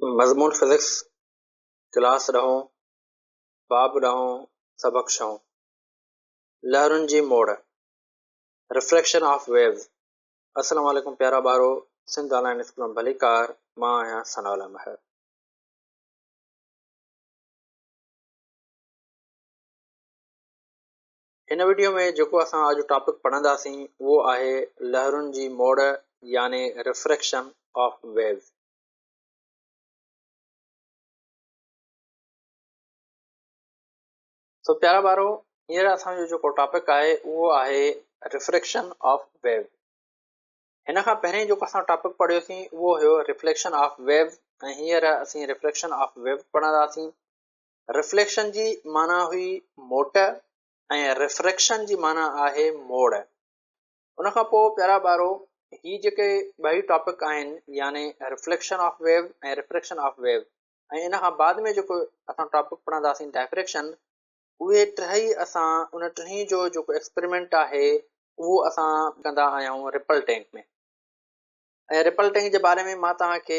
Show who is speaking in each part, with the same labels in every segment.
Speaker 1: मज़मून physics class ॾहों बाब ॾहों सबक छहों लहरुनि जी मोड़ रिफ्लेक्शन ऑफ वेव्स। अस्सलाम वालेकुम प्यारा ॿारो, सिंध ऑनलाइन स्कूल में भलीकार। मां आहियां सनाउल्ला महर। हिन वीडियो में जेको असां अॼु टॉपिक पढ़ंदासीं उहो आहे लहरुनि जी मोड़ यानी रिफ्रेक्शन ऑफ वेव्स। तो प्यारा ॿारो, हींअर असांजो जेको टॉपिक आहे उहो आहे रिफ्रेक्शन ऑफ वेव्स। हिन खां पहिरीं जेको असां टॉपिक पढ़ियोसीं उहो हुयो रिफ्लेक्शन ऑफ वेव्स, ऐं हींअर असीं रिफ्लेक्शन ऑफ वेव्स पढ़ंदासीं। रिफ्लेक्शन जी माना हुई मोट ऐं रिफ्रेक्शन जी माना आहे मोड़। उन खां पोइ प्यारा ॿारो, ही जेके ॿई टॉपिक आहिनि यानी रिफ्लेक्शन ऑफ वेव ऐं रिफ्रेक्शन ऑफ वेव, ऐं इन खां बाद में जेको असां टॉपिक पढ़ंदासीं डायफ्रेक्शन, उहे टई असां उन टिनी जो जेको एक्सपेरिमेंट आहे उहो असां कंदा आहियूं रिपल टैंक में। ऐं रिपल टैंक जे बारे में मां तव्हांखे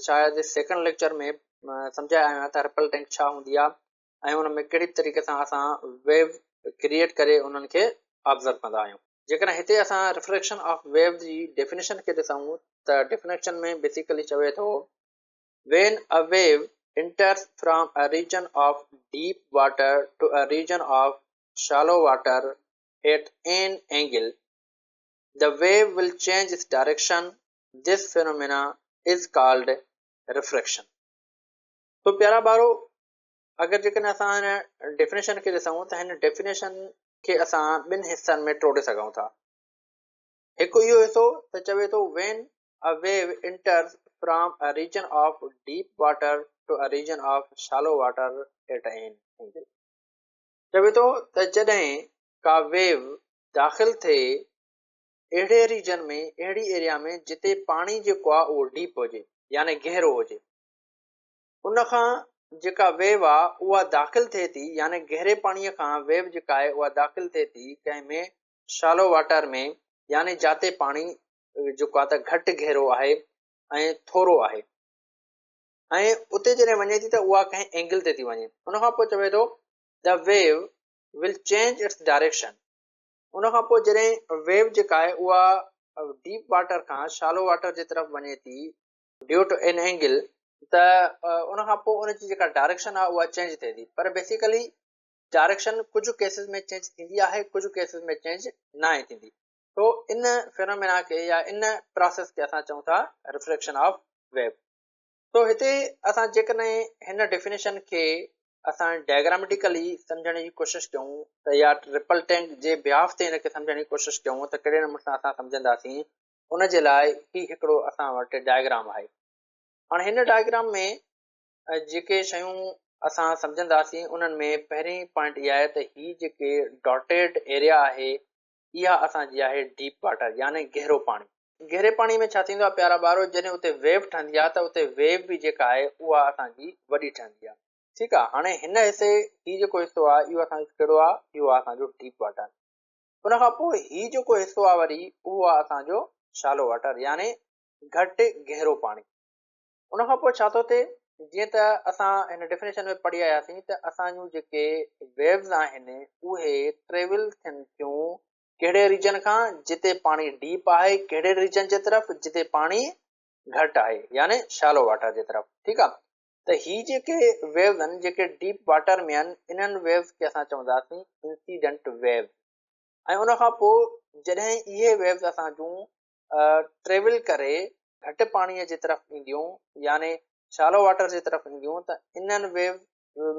Speaker 1: शायदि सेकेंड लेक्चर में सम्झाया आहियां त रिपल टैंक छा हूंदी आहे ऐं उन में कहिड़ी तरीक़े सां असां वेव क्रिएट करे उन्हनि खे ऑब्ज़र्व कंदा आहियूं। जेकॾहिं हिते असां रिफ्लेक्शन ऑफ वेव जी डेफिनेशन खे ॾिसूं त डेफिनेशन में बेसिकली चवे थो, when a wave enters from a region of deep water to a region of shallow water at an angle, the wave will change its direction. This phenomena is called refraction. तो प्यारा ॿारो, अगरि जेकॾहिं असां हिन definition खे ॾिसूं त हिन डेफिनेशन खे असां ॿिनि हिसनि में टोड़े सघूं था। हिकु इहो हिसो त चवे थो when a wave enters from a region of deep water to a region of shallow water at an angle. चवे थो त जॾहिं का वेव दाख़िल थिए अहिड़े रीजन में, अहिड़ी एरिया में जिते पाणी जेको आहे उहो डीप हुजे यानी गहरो हुजे, उन खां जेका वेव आहे उहा दाख़िल थिए थी, यानी गहरे पाणीअ खां वेव जेका आहे उहा दाख़िल थिए थी कंहिं में शालो वाटर में, यानी जाते पाणी जेको आहे त घटि गहरो आहे ऐं थोरो आहे, ऐं उते जॾहिं वञे थी त उहा कंहिं एंगल ते थी वञे। उन खां पोइ चवे थो the wave will change its direction. उन खां पोइ जॾहिं वेव जेका आहे उहा डीप वाटर खां शालो वाटर जे तरफ़ वञे थी ड्यू टू एन एंगल, त उन खां पोइ उनजी जेका डायरेक्शन आहे उहा चेंज थिए थी। पर बेसिकली डायरेक्शन कुझु केसिस में चेंज थींदी आहे, कुझु केसिस में चेंज न आहे थींदी। तो इन फिनोमेना खे या इन प्रोसेस खे असां चऊं था रिफ्लेक्शन ऑफ वेव। तो हिते असां जेकॾहिं हिन डेफिनेशन खे असां डायग्रामेटिकली सम्झण जी कोशिशि कयूं त या ट्रिपल टैंक जे बिहाफ ते हिनखे सम्झण जी कोशिशि कयूं त कहिड़े नमूने सां असां सम्झंदासीं, उन जे लाइ ही हिकिड़ो असां वटि डायग्राम आहे। हाणे हिन डायग्राम में जेके शयूं असां सम्झंदासीं उन्हनि में पहिरीं पॉइंट इहा आहे त ही जेके डॉटेड एरिया आहे इहा असांजी आहे डीप वाटर यानी गहरो पाणी। गहरे पाणी में छा थींदो आहे प्यारा ॿारो, जॾहिं उते वेव ठहंदी आहे त उते वेव बि जेका आहे उहा असांजी वॾी ठहंदी आहे। ठीकु आहे, हाणे हिन हिसे ही जेको हिसो आहे इहो असांजो कहिड़ो आहे, इहो आहे असांजो डीप वाटर। उन खां पोइ ही जेको हिसो आहे वरी उहो आहे असांजो शालो वाटर यानी घटि गहरो पाणी। उन खां पोइ छा थो थिए, जीअं त असां हिन डेफिनेशन में पढ़ी आयासीं त असांजूं जेके वेव्स आहिनि उहे ट्रेवल थियनि थियूं कहिड़े रीजन खां जिते पाणी डीप आहे, कहिड़े रीजन जे तरफ़ जिते पाणी घटि आहे यानी शालो वाटर जे तरफ़। ठीकु आहे, त ही जेके वेव्स आहिनि जेके डीप वाटर में आहिनि, इन्हनि वेव्स खे असां चवंदासीं इंसीडेंट वेव। ऐं उन खां पोइ जॾहिं इहे वेव्स असां जूं ट्रेवल करे घटि पाणीअ जे तरफ़ ईंदियूं यानी शालो वाटर जे तरफ़ ईंदियूं, त इन्हनि वेव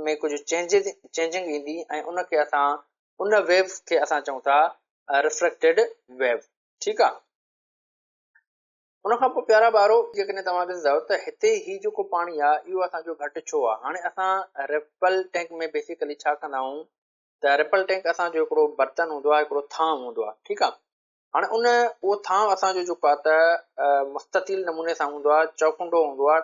Speaker 1: में कुझु चेंजिंग ईंदी ऐं उनखे असां उन वेव्स खे असां चऊं था रिफ्लेक्टेड वेव। ठीकु आहे, उन खां पोइ प्यारा ॿारो, जेकॾहिं तव्हां ॾिसंदव त हिते ही जेको पाणी आहे इहो असांजो घटि छो आहे। हाणे असां रिपल टैंक में बेसिकली छा कंदा आहियूं त रिपल टैंक असांजो हिकिड़ो बर्तन हूंदो आहे, हिकिड़ो थांव हूंदो आहे। ठीकु आहे, हाणे उहो थांव असांजो जेको आहे त मुस्ततील नमूने सां हूंदो आहे, चौकुंडो हूंदो आहे।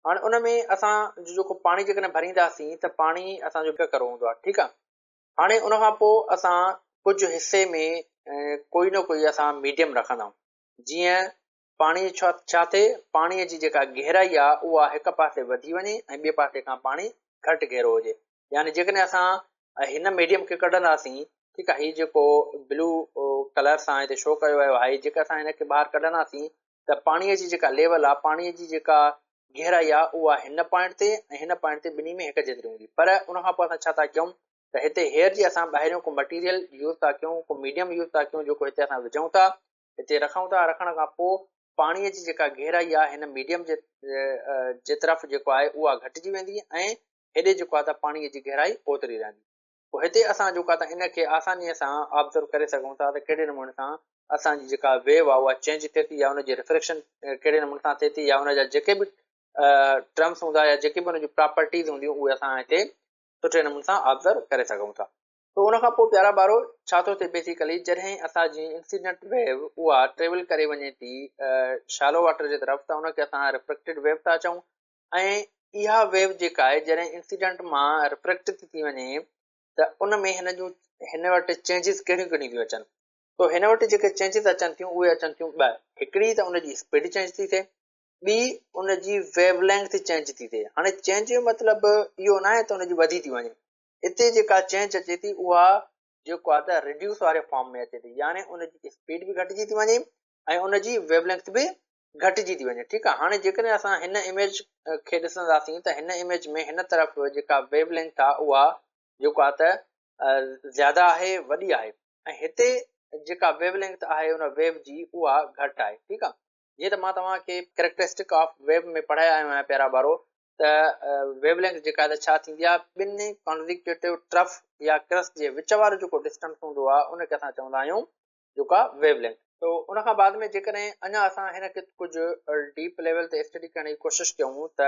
Speaker 1: हाणे उन में असां जेको पाणी जेकॾहिं भरींदासीं त पाणी असांजो करो हूंदो आहे। ठीकु आहे, हाणे उन खां पोइ असां कुझु हिसे में कोई न कोई असां मीडियम रखंदा आहियूं। जीअं पाणी छा थिए, पाणीअ जी जेका गहराई आहे उहा हिक पासे वधी वञे ऐं ॿिए पासे खां पाणी घटि गहरो हुजे। यानी जेकॾहिं असां हिन मीडियम खे कढंदासीं, ठीकु आहे, हीउ जेको ब्लू कलर सां हिते शो कयो वियो आहे, जेका असां हिनखे ॿाहिरि कढंदासीं त पाणीअ जी जेका लेवल आहे, पाणीअ जी जेका गहराई आहे उहा हिन पॉइंट ते ऐं हिन पॉइंट ते ॿिन्ही में हिक जेतिरी हूंदी। पर उनखां पोइ असां छा था कयूं त हिते हेयर जी असां ॿाहिरियों को मटीरियल यूज़ था कयूं, को मीडियम यूज़ था कयूं, जेको हिते असां विझूं था, हिते रखूं था। रखण खां पोइ पाणीअ जी जेका गहराई आहे हिन मीडियम जे तरफ़ जेको आहे उहा घटिजी वेंदी ऐं हेॾे जेको आहे त पाणीअ जी गहराई ओतिरी रहंदी। पोइ हिते असां जेको आहे त इनखे आसानीअ सां ऑब्ज़र्व करे सघूं था त कहिड़े नमूने सां असांजी जेका वेव आहे उहा चेंज थिए थी, या उनजी रिफ्लेक्शन कहिड़े नमूने सां थिए थी, या उनजा जेके बि टर्म्स हूंदा या जेके बि उनजी प्रॉपर्टीज़ हूंदियूं उहे असां हिते सुठे नमूने सां ऑब्ज़र्व करे सघूं था। पोइ उनखां पोइ प्यारा ॿारो छा थो थिए, बेसिकली जॾहिं असांजी इंसिडेंट वेव उहा ट्रेवल करे वञे थी शैलो वाटर जे तरफ़, त उनखे असां रिफ्रेक्टेड वेव था चऊं। ऐं इहा वेव जेका आहे जॾहिं इंसिडेंट मां रिफ्रेक्ट थी वञे त उन में हिन वटि चेंजिस कहिड़ियूं कहिड़ियूं थियूं अचनि। तो हिन वटि जेके चेंजिस अचनि थियूं उहे अचनि थियूं ॿ। हिकिड़ी त उनजी स्पीड चेंज थी थिए, ॿी उनजी वेव लेंथ चेंज थी थिए। हाणे चेंज जो मतिलबु इहो न आहे त उनजी वधी थी वञे, हिते जेका चेंज अचे थी उहा जेको आहे त रिड्यूस वारे फॉर्म में अचे थी, यानी उनजी स्पीड बि घटिजी थी वञे ऐं उनजी वेव लेंथ बि घटिजी थी वञे। ठीकु आहे, हाणे जेकॾहिं असां हिन इमेज खे ॾिसंदासीं त हिन इमेज में हिन तरफ़ जेका वेव लेंथ आहे उहा जेको आहे त ज़्यादा आहे, वॾी आहे, ऐं हिते जेका वेव लेंथ आहे उन वेव जी उहा घटि आहे। ठीकु आहे, जीअं त मां तव्हांखे कैरेक्टरिस्टिक ऑफ वेव में पढ़ाया आहियो आहियां प्यारा ॿारो, त वेव लेंथ जेका आहे त छा थींदी आहे, ॿिनि कॉन्ज़िक्यूटिव ट्रफ या क्रस्ट जे विच वारो जेको डिस्टेंस हूंदो आहे उनखे असां चवंदा आहियूं जेका वेव लेंथ। तो उनखां बाद में जेकॾहिं अञा असां हिनखे कुझु डीप लेवल ते स्टडी करण जी कोशिशि कयूं त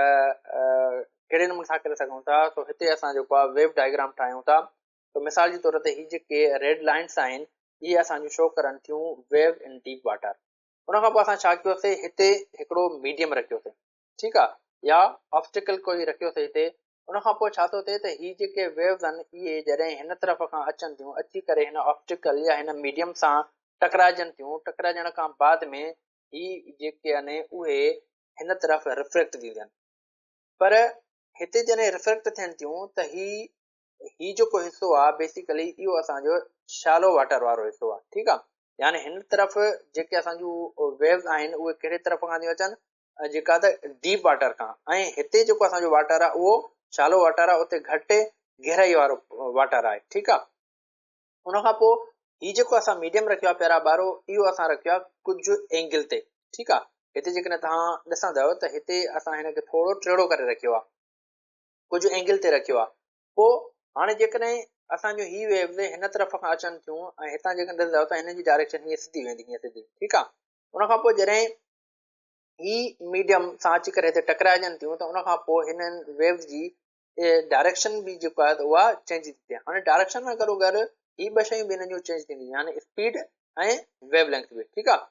Speaker 1: कहिड़े नमूने सां करे सघूं था। तो हिते असां जेको आहे वेव डायग्राम ठाहियूं था। तो मिसाल जे तौर ते हीअ जेके रेड लाइन्स आहिनि इहे असांजो शो करनि थियूं वेव इन डीप वाटर। उनखां पोइ असां छा कयोसीं, हिते हिकिड़ो मीडियम रखियोसीं, ठीकु आहे, या ऑब्स्टिकल कोई रखियोसीं हिते। उनखां पोइ छा थो थिए त हीअ जेके वेव्स आहिनि इहे जॾहिं हिन तरफ़ खां अचनि थियूं, अची करे हिन ऑब्स्टिकल या हिन मीडियम सां टकराइजनि थियूं, टकराइजण खां बाद में हीअ जेके आहिनि उहे हिन तरफ़ रिफ्लेक्ट थी थियनि। पर हिते जॾहिं रिफ्लेक्ट थियनि थियूं त हीअ जेको हिसो आहे बेसिकली इहो असांजो शैलो वाटर वारो हिसो आहे। ठीकु आहे, यानी हिन तरफ़ जेके असांजूं वेव्स आहिनि उहे कहिड़े तरफ़ खां थियूं अचनि, जेका त डीप वाटर खां, ऐं हिते जेको असांजो वाटर आहे उहो शैलो वाटर आहे, उते घटि गहराई वारो वाटर आहे। ठीकु आहे, उनखां पोइ हीअ जेको असां मीडियम रखियो आहे प्यारा ॿारो, इहो असां रखियो आहे कुझु एंगल ते। ठीकु आहे, हिते जेकॾहिं तव्हां ॾिसंदव त हिते असां हिनखे थोरो टेढ़ो करे रखियो आहे, कुझु एंगल ते रखियो आहे। पोइ हाणे जेकॾहिं असांजो हीअ वेव्स हिन तरफ़ खां अचनि थियूं ऐं हितां जेकॾहिं ॾिसंदव त हिन जी डायरेक्शन हीअं सिधी वेंदी, हीअं सिधी। ठीकु आहे, उनखां पोइ जॾहिं हीअ मीडियम सां अची करे हिते टकराइजनि थियूं त उनखां पोइ हिननि वेव्स जी डायरेक्शन बि जेको आहे त उहा चेंज थी थिए। हाणे डायरेक्शन में गॾो गॾु हीअ ॿ शयूं बि हिननि जूं चेंज थींदियूं, यानी स्पीड ऐं वेव लेंथ बि। ठीकु आहे,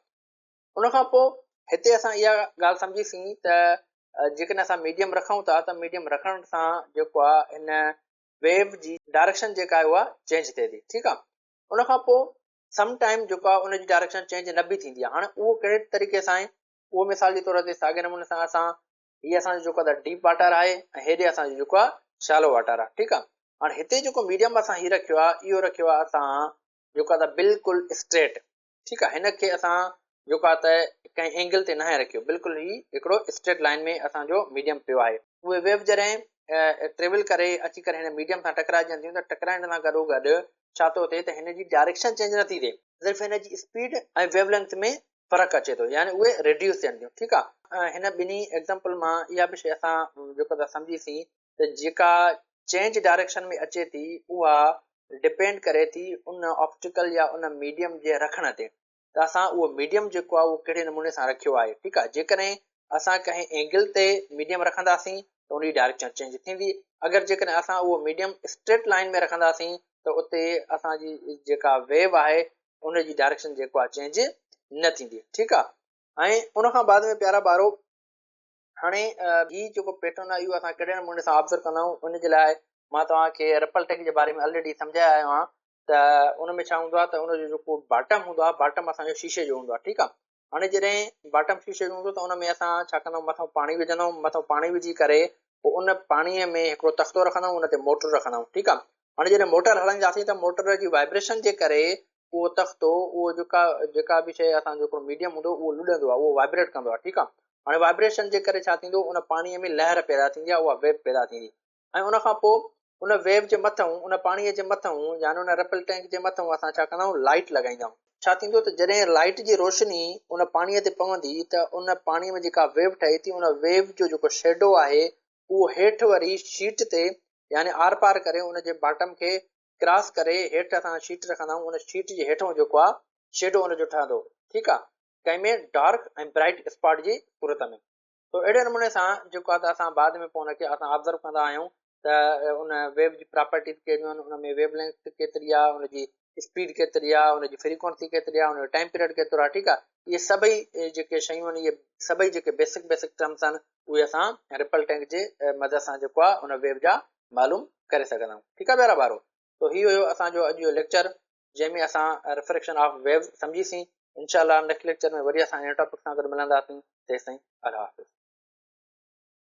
Speaker 1: उनखां पोइ हिते असां इहा ॻाल्हि सम्झीसीं त जेकॾहिं असां मीडियम रखूं था त मीडियम रखण सां जेको आहे हिन वेव जी डायरेक्शन जेका आहे उहा चेंज थिए थी। ठीकु आहे, उनखां पोइ सम टाइम जेको आहे उनजी डायरेक्शन चेंज न बि थींदी आहे। हाणे उहो कहिड़े तरीक़े सां आहे, उहो मिसाल जे तौर ते साॻे नमूने सां असां हीअ असांजो जेको आहे डीप वाटर आहे ऐं हेॾे असांजो जेको आहे शैलो वाटर आहे। ठीकु आहे, हाणे हिते जेको मीडियम असां हीअ रखियो आहे इहो रखियो आहे असां जेको आहे त बिल्कुलु स्ट्रेट। ठीकु आहे, हिनखे असां जेको आहे त कंहिं एंगल ते न रखियो, बिल्कुलु ई हिकिड़ो स्ट्रेट लाइन में असांजो मीडियम पियो आहे। उहे वेव जॾहिं ट्रेवल करे अची करे हिन मीडियम सां टकराइजनि थियूं त टकराइण सां गॾो गॾु छा थो थिए त हिन जी डायरेक्शन चेंज नथी थिए, सिर्फ़ु हिन जी स्पीड ऐं वेव लेंथ में फ़र्क़ु अचे थो, यानी उहे रिड्यूस थियनि थियूं। ठीकु आहे, हिन ॿिन्ही एग्ज़ाम्पल मां इहा बि शइ असां जेको आहे सम्झीसीं त जेका चेंज डायरेक्शन में अचे थी उहा डिपेंड करे थी उन ऑब्स्टिकल या उन मीडियम जे रखण ते, त असां उहो मीडियम जेको आहे उहो कहिड़े नमूने सां रखियो आहे। ठीकु आहे, जेकॾहिं असां कंहिं एंगल ते मीडियम रखंदासीं त उनजी डायरेक्शन चेंज थींदी। अगरि जेकॾहिं असां उहो मीडियम स्ट्रेट लाइन में रखंदासीं त उते असांजी जेका वेव आहे उनजी डायरेक्शन जेको आहे चेंज न थींदी। ठीकु आहे, ऐं उनखां बाद में प्यारा ॿारो हाणे हीअ जेको पैटर्न आहे इहो असां कहिड़े नमूने सां ऑब्ज़र्व कंदा आहियूं, उनजे लाइ मां तव्हांखे रिपल टेक जे बारे में ऑलरेडी सम्झाया आहियो आहियां। त उन में छा हूंदो आहे त उनजो जेको बॉटम हूंदो आहे, बॉटम असांजो शीशे जो हूंदो आहे। ठीकु आहे, हाणे जॾहिं बॉटम शीशे जो हूंदो त उन में असां छा कंदाऊं, मथां पाणी विझंदाऊं, मथां पाणी विझी करे पोइ उन पाणीअ में हिकिड़ो तख़्तो रखंदाऊं, उन ते मोटर रखंदाऊं। ठीकु आहे। हाणे जॾहिं मोटर हलाईंदासीं त मोटर जी वाइब्रेशन जे करे उहो तख़्तो, उहो जेका बि शइ असांजो हिकिड़ो मीडियम हूंदो उहो लुॾंदो आहे, उहो वाइब्रेट कंदो आहे। ठीकु आहे। हाणे वाइब्रेशन जे करे छा थींदो, उन पाणीअ में लहर पैदा थींदी आहे, उहा वेव पैदा थींदी। ऐं उन खां पोइ उन वेव जे मथां, उन पाणीअ जे मथां, यानी उन रिपल टैंक जे मथां असां छा कंदाऊं, लाइट लॻाईंदाऊं। छा थींदो त जॾहिं लाइट जी रोशनी उन पाणीअ ते पवंदी त उन पाणीअ में जेका वेव ठहे थी, उन वेव जो जेको शेडो आहे उहो हेठि वरी शीट ते, यानी आर पार करे उन जे बॉटम खे क्रॉस करे हेठि असां शीट रखंदाऊं। उन शीट जे हेठां जेको आहे शेडो उन जो ठहंदो। ठीकु आहे। कंहिं में डार्क ऐं ब्राइट स्पॉट जी सूरत में। तो अहिड़े नमूने सां जेको आहे त असां बाद में पोइ उनखे असां ऑब्ज़र्व कंदा आहियूं त उन वेव जी प्रॉपर्टीज़ कहिड़ियूं आहिनि, उन में वेव लेंथ केतिरी आहे, उनजी स्पीड केतिरी आहे, उनजी फ्रीक्वेंसी केतिरी आहे, उनजो टाइम पीरियड केतिरो आहे। ठीकु आहे। इहे सभई जेके शयूं आहिनि, इहे सभई जेके बेसिक टर्म्स आहिनि, उहे असां रिपल टैंक जे मदद सां जेको आहे उन वेव जा मालूम करे सघंदा आहियूं। ठीकु आहे प्यारा ॿारो। तो हीउ हुयो असांजो अॼु जो लेक्चर, जंहिंमें असां रिफ्रैक्शन ऑफ वेव सम्झीसीं। इनशाला नेक्स्ट लेक्चर में वरी असां हिन टॉपिक सां गॾु मिलंदासीं। तेसिताईं अल्लाह हाफ़िज़।